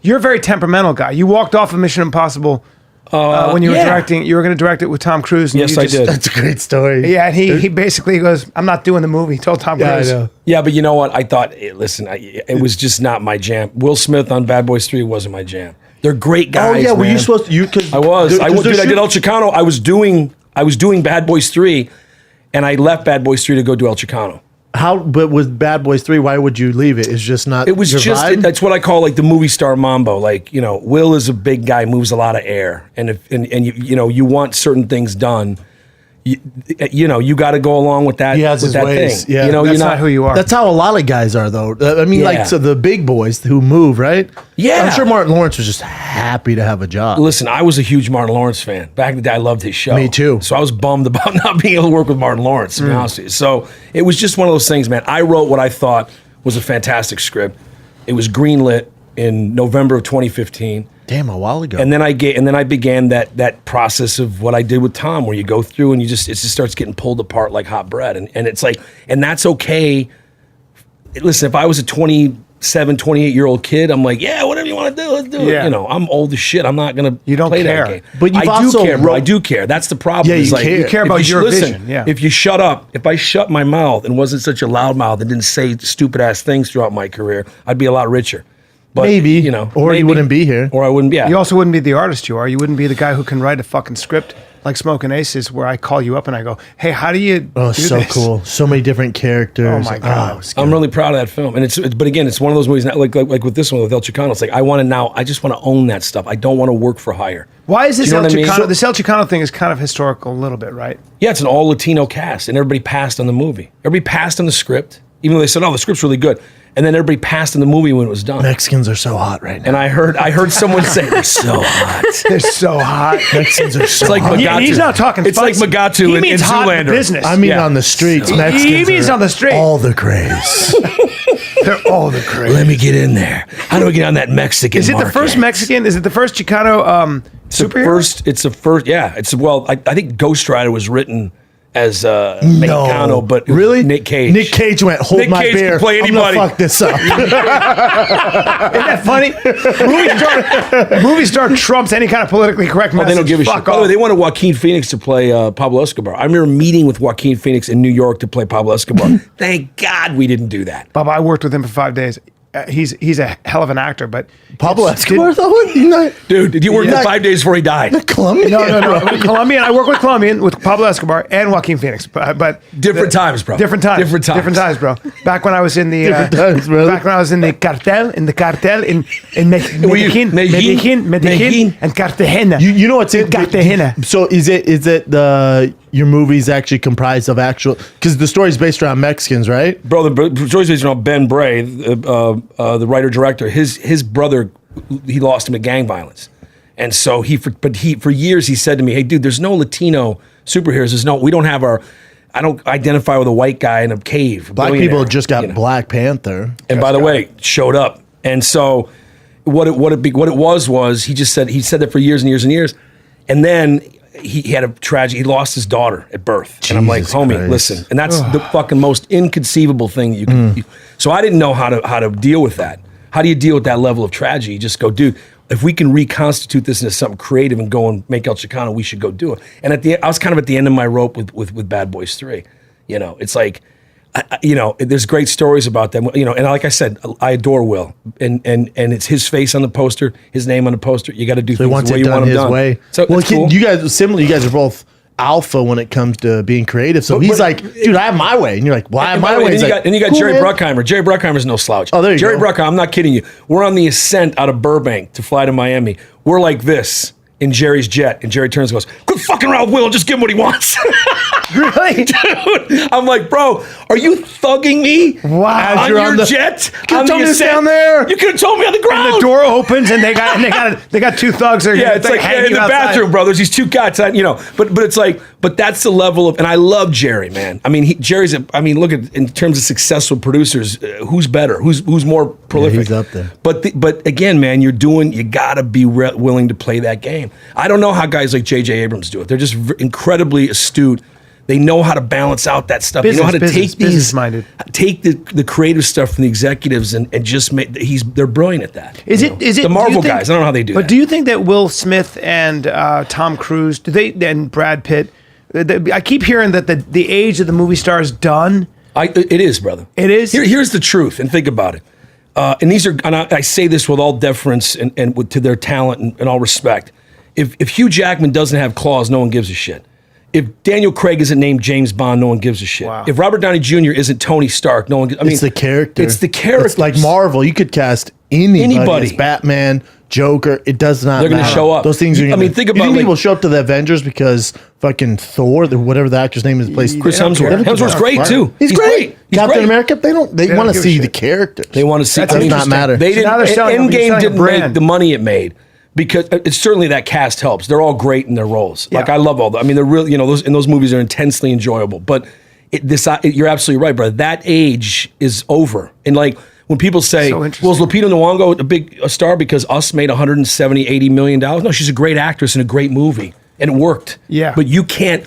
You're a very temperamental guy. You walked off of Mission Impossible when you were directing. You were going to direct it with Tom Cruise. And Yes, I did. That's a great story. Yeah, and he basically goes, "I'm not doing the movie." He told Tom Cruise. I know. Yeah, but you know what? I thought, listen, it was just not my jam. Will Smith on Bad Boys 3 wasn't my jam. They're great guys. Oh yeah, were man. you supposed to? Cause I was. I there's did El Chicano. I was doing Bad Boys 3, and I left Bad Boys 3 to go do El Chicano. But with Bad Boys 3, why would you leave it? It's just not. It was your just vibe? that's what I call like the movie star mambo. Like, you know, Will is a big guy, moves a lot of air, and if you know you want certain things done, you know you got to go along with that. He has with his that ways. thing. Yeah, you know, That's you're not who you are. That's how a lot of guys are, though. I mean, Yeah. like so the big boys who move, right? Yeah. I'm sure Martin Lawrence was just happy to have a job. Listen, I was a huge Martin Lawrence fan. Back in the day, I loved his show. Me too. So I was bummed about not being able to work with Martin Lawrence, to be honest with you. So it was just one of those things, man. I wrote what I thought was a fantastic script. It was greenlit in November of 2015. Damn, a while ago. And then I began that process of what I did with Tom, where you go through and it just starts getting pulled apart like hot bread. And it's like, and that's okay. Listen, if I was a 27, 28-year-old kid, I'm like, yeah, whatever you want to do, let's do it. Yeah. You know, I'm old as shit. I'm not going to You don't play care. that game. But you've I do also care, bro. wrote- I do care. That's the problem. Yeah, It's you like, care. You care if about your listen, vision, yeah. If you shut up, if I shut my mouth and wasn't such a loud mouth and didn't say stupid-ass things throughout my career, I'd be a lot richer. But, Maybe, you know. or you maybe. wouldn't be here. Or I wouldn't be. Yeah. You also wouldn't be the artist you are. You wouldn't be the guy who can write a fucking script like Smoking Aces, where I call you up and I go, "Hey, how do you Oh, do so this?" cool. So many different characters. Oh, my God. it's I'm good. really proud of that film, and but again, it's one of those movies. Like with this one with El Chicano, it's like I just want to own that stuff. I don't want to work for hire. Why is this Do you know El what I mean? Chicano? So- This El Chicano thing is kind of historical a little bit, right? Yeah, it's an all Latino cast, and everybody passed on the movie. Everybody passed on the script, even though they said, "Oh, the script's really good," and then everybody passed on the movie when it was done. Mexicans are so hot right now. And I heard someone say, "They're so hot." They're so hot. Mexicans are so It's like hot. Magatu. He's not talking. It's like spicy. Magatu He in means hot in Zoolander. business. I mean, Yeah. on the streets, He Mexicans means are on the street. all the craze. They're all the crazy. Let me get in there. How do I get on that Mexican? Is it the market? first Mexican? Is it the first Chicano It's the superhero? first. It's the first. Yeah. It's I think Ghost Rider was written as Mexicano, but it was really, Nick Cage. Nick Cage went, "Hold Nick my Cage beer. can play I'm gonna anybody." fuck this up." Isn't that funny? movie star trumps any kind of politically correct Oh, message. they don't give a Fuck shit. By the way, off. they wanted Joaquin Phoenix to play Pablo Escobar. I remember meeting with Joaquin Phoenix in New York to play Pablo Escobar. Thank God we didn't do that. Bob, I worked with him for 5 days. He's a hell of an actor, but Pablo it's- Escobar, though, you know, Dude, did you work Yeah. for 5 days before he died? Colombian. No. Colombian. I work with Colombian with Pablo Escobar and Joaquin Phoenix, but Different times, bro. Different times. Different times. Different times, bro. Back when I was in the Different times, brother. back when I was in the cartel in Were you- Medellin, Medellin? and Cartagena. You know what's in Cartagena. So is it your movies actually comprised of actual? Because the story's based around Mexicans, right? Bro, the story's based on Ben Bray, the writer-director. His brother, he lost him to gang violence. And so for years he said to me, "Hey, dude, there's no Latino superheroes. We don't have I don't identify with a white guy in a cave. Black people billionaire," just got you know. Black Panther. And by the way, showed up. And so what it was he said that for years and years and years. And then he had a tragedy. He lost his daughter at birth. And I'm like, Jesus homie, Christ. listen. And that's the fucking most inconceivable thing that you can. So I didn't know how to deal with that. How do you deal with that level of tragedy? You just go, dude, if we can reconstitute this into something creative and go and make El Chicano, we should go do it. And I was kind of at the end of my rope with Bad Boys 3. You know, it's like, there's great stories about them. You know, and like I said, I adore Will, and it's his face on the poster, his name on the poster. You got to do So he things wants the way it you want done them his done. way. So well, it's cool. you guys are both alpha when it comes to being creative. So he's like, dude, I have my way, and you're like, why And my by the way? way, He's then like, you got cool, Jerry man. Bruckheimer. Jerry Bruckheimer's no slouch. Oh, there you Jerry go. Bruckheimer, I'm not kidding you. We're on the ascent out of Burbank to fly to Miami. We're like this in Jerry's jet, and Jerry turns and goes, "Quit fucking around with Will and just give him what he wants." Really? Dude, I'm like, bro, are you thugging me? Wow. On you're your on the- jet? Could've On told the me to ascent? down there. You could have told me on the ground. And the door opens and they got two thugs there. Yeah, it's like hanging in the outside. bathroom, bro. There's these two guys, but it's like, but that's the level of, and I love Jerry, man. I mean, look at in terms of successful producers, who's better, who's more prolific. he's up there. But again, man, you gotta be willing to play that game. I don't know how guys like J.J. Abrams do it. They're just incredibly astute. They know how to balance out that stuff. They know how to take business-minded. take the creative stuff from the executives and just make. They're brilliant at that. Is it the do you Marvel think- guys? I don't know how they do But that. do you think that Will Smith and Tom Cruise, and Brad Pitt, I keep hearing that the age of the movie star is done. It is, brother. It is? Here's the truth, and think about it. And these are, and I say this with all deference and to their talent and all respect. If Hugh Jackman doesn't have claws, no one gives a shit. If Daniel Craig isn't named James Bond, no one gives a shit. Wow. If Robert Downey Jr. isn't Tony Stark, no one gives. It's the character. It's the character. It's like Marvel. You could cast anybody as Batman, Joker. It does not They're matter. gonna show up. Those things are I gonna, mean, think you about, think like- people show up to the Avengers because fucking Thor, whatever the actor's name is, plays Chris They don't Hemsworth. care. Hemsworth's great too. He's great. He's Captain great. America. They don't want to give a see shit. the characters. They want to see. That's does not interesting. matter. They So now didn't. they're selling them. You're Endgame selling a didn't make brand. the money it made because it's certainly that cast helps. They're all great in their roles. Like Yeah. I love all that. I mean, they're really those movies are intensely enjoyable. But you're absolutely right, brother. That age is over. And like when people say, So "Well, interesting. is Lupita Nyong'o a star because Us made 170, 80 million dollars?" No, she's a great actress in a great movie, and it worked. Yeah. But you can't.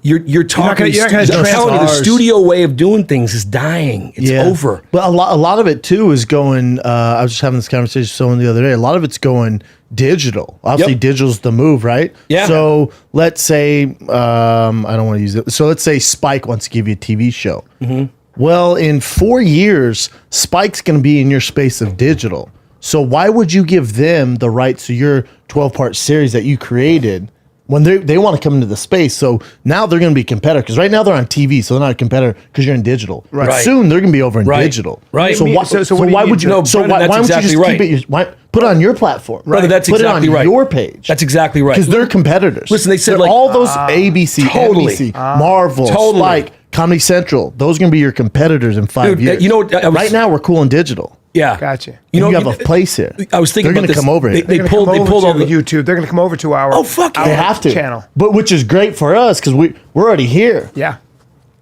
You're talking. you're not gonna I'm telling you, the transfer- studio way of doing things is dying. It's over. But a lot of it too is going. I was just having this conversation with someone the other day. A lot of it's going digital. Obviously, Yep. digital's the move, right? Yeah. So let's say I don't want to use it. So let's say Spike wants to give you a TV show. Mm-hmm. Well, in 4 years, Spike's going to be in your space of digital. So why would you give them the rights to your 12-part series that you created? When they want to come into the space, so now they're going to be competitor because right now they're on TV, so they're not a competitor because you're in digital. But Right. soon they're going to be over in Right. digital. Right. So, why, So so, what do you why need would to- you? No, so Brendan, why that's don't you exactly just right. keep it? Put it on your platform, Brother, that's put exactly it on right. your page. That's exactly right. Because they're competitors. Listen, they said, They're like, all those ABC, totally. NBC, Marvel, Totally. Spike, Comedy Central. Those are going to be your competitors in 5 Dude, years. you know what, I was- right now we're cool in digital. Yeah, Gotcha. You have a place here. I was thinking they're about gonna this. come over here. They They're gonna pulled. come They over pulled to all the. YouTube. They're going to come over to our. Oh, fuck yeah. They have to channel. but which is great for us because we're already here. Yeah.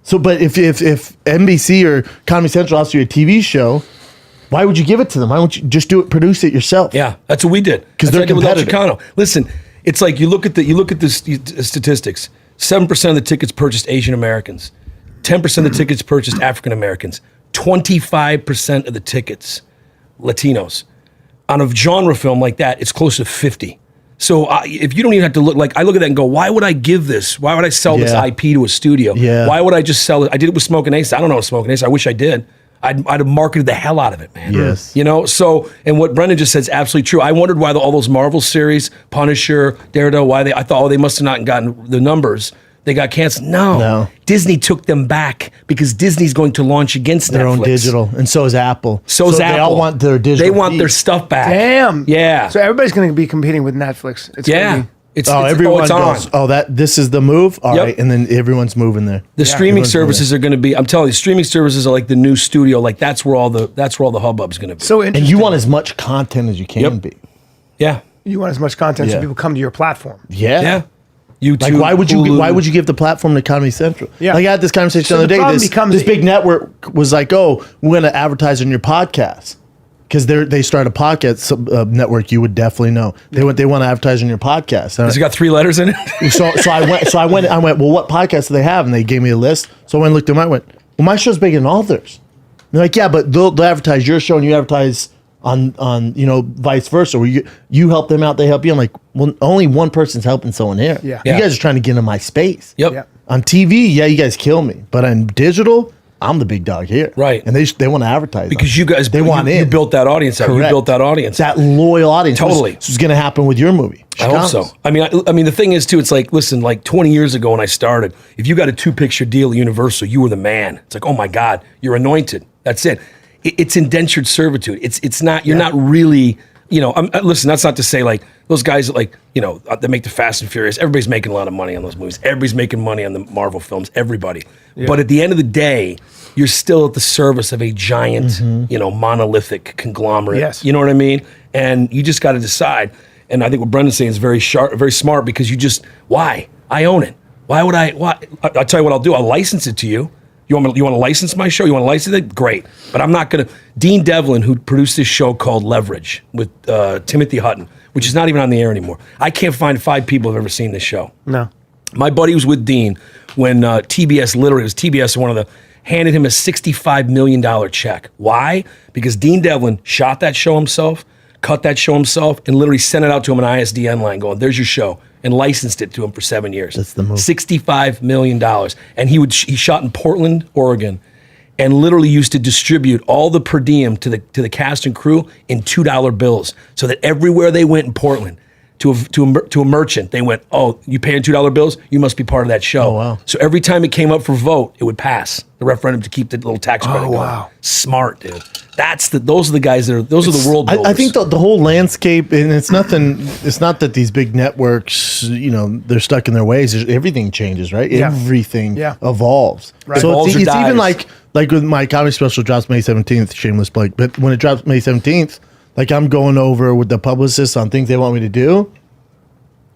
So, but if NBC or Comedy Central offers you a TV show, why would you give it to them? Why don't you just do it, produce it yourself? Yeah, that's what we did. 'Cause That's they're what I did with El competitive. Chicano. Listen, it's like you look at the statistics. 7% of the tickets purchased Asian Americans. 10% of the tickets purchased African Americans. 25% of the tickets Latinos. On a genre film like that, it's close to 50. So if you don't even have to look, like I look at that and go, why would I give this? Why would I sell this Yeah. IP to a studio? Yeah. Why would I just sell it? I did it with Smoking Ace. I don't know what Smoking Ace. I wish I did. I'd have marketed the hell out of it, man. Yes. You know, so, and what Brendan just said is absolutely true. I wondered why all those Marvel series, Punisher, Daredevil, I thought, they must have not gotten the numbers. They got canceled. No. Disney took them back because Disney's going to launch against Their Netflix. own digital, and so is Apple. So is Apple. They all want their digital. They want their feed. stuff back. Damn. Yeah. So everybody's going to be competing with Netflix. It's yeah. Gonna be, Everyone it's on. goes, this is the move. All Yep. right, and then everyone's moving there. The streaming everyone's moving services are going to be. I'm telling you, streaming services are like the new studio. Like that's where all the hubbub's going to be. so And interesting. you want as much content as you can Yep. be. yeah, You want as much content so Yeah. people come to your platform. Yeah. yeah. YouTube. Like why would you Hulu. give the platform to Comedy Central? Yeah. Like I had this conversation So the other the day. problem This, becomes- this big network was like, "Oh, we're going to advertise on your podcast." Because they started a podcast network, you would definitely know. They want to advertise on your podcast. Has it got 3 letters in it? So I went. Well, what podcasts do they have? And they gave me a list. So I went and looked at them. I went, well, my show's bigger than all theirs. They're like, yeah, but they'll advertise your show and you advertise on vice versa. Where you help them out, they help you. I'm like, well, only one person's helping someone here. Yeah. You Yeah. guys are trying to get into my space. Yep. Yeah. On TV, yeah, you guys kill me, but on digital, I'm the big dog here. Right. And they want to advertise Because on you guys, they want you in. built that audience out. You Correct. built that audience. that loyal audience. Totally. This is going to happen with your movie. I hope so. I mean, the thing is too. It's like, listen, like 20 years ago when I started, if you got a 2-picture deal at Universal, you were the man. It's like, oh my God, you're anointed. That's it. It's indentured servitude. It's not. You're not really. Listen. That's not to say like those guys that that make the Fast and Furious. Everybody's making a lot of money on those movies. Everybody's making money on the Marvel films. Everybody. But at the end of the day, you're still at the service of a giant, monolithic conglomerate. Yes. You know what I mean? And you just got to decide. And I think what Brendan's saying is very sharp, very smart because why? I own it. Why would I? Why? I'll tell you what I'll do. I'll license it to you. You want to license my show? You want to license it? Great. But I'm not going to. Dean Devlin, who produced this show called Leverage with Timothy Hutton, which is not even on the air anymore. I can't find 5 people who've ever seen this show. No. My buddy was with Dean when TBS, literally, it was TBS, handed him a $65 million check. Why? Because Dean Devlin shot that show himself, cut that show himself, and literally sent it out to him on ISDN line going, there's your show, and licensed it to him for 7 years. That's the move. $65 million. And he shot in Portland, Oregon, and literally used to distribute all the per diem to the cast and crew in $2 bills, so that everywhere they went in Portland, to a merchant, they went, oh, you paying $2 bills? You must be part of that show. Oh, wow. So every time it came up for vote, it would pass the referendum to keep the little tax credit going. Wow. Smart, dude. Those are the guys those are the world builders. I think the whole landscape, and it's not that these big networks, they're stuck in their ways. Everything changes, right? Yeah. Everything Yeah. evolves. Right. So Evolves it's or dies. even like with my comedy special drops May 17th, shameless plug. But when it drops May 17th, like I'm going over with the publicist on things they want me to do.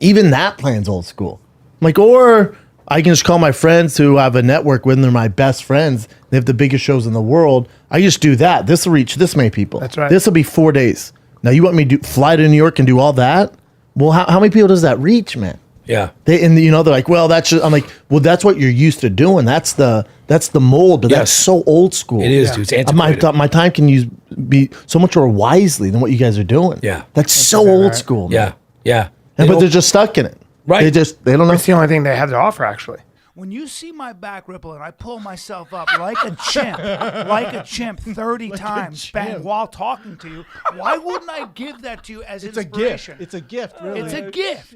Even that plan's old school. Like, or I can just call my friends who I have a network with, and they're my best friends. They have the biggest shows in the world. I just do that. This will reach this many people. That's right. This will be 4 days. Now you want me to fly to New York and do all that? Well, how many people does that reach, man? yeah. They're like, well, that's just, I'm like, well, that's what you're used to doing. That's the mold, but that's Yes. so old school. It is, Yeah. dude. It's antiquated. My time can be so much more wisely than what you guys are doing. Yeah. That's so old school, man. Yeah. But they're just stuck in it. Right. They don't know. It's the only thing they have to offer, actually. When you see my back ripple and I pull myself up like a chimp 30 times bang, while talking to you, why wouldn't I give that to you as inspiration? It's a gift, It's a gift.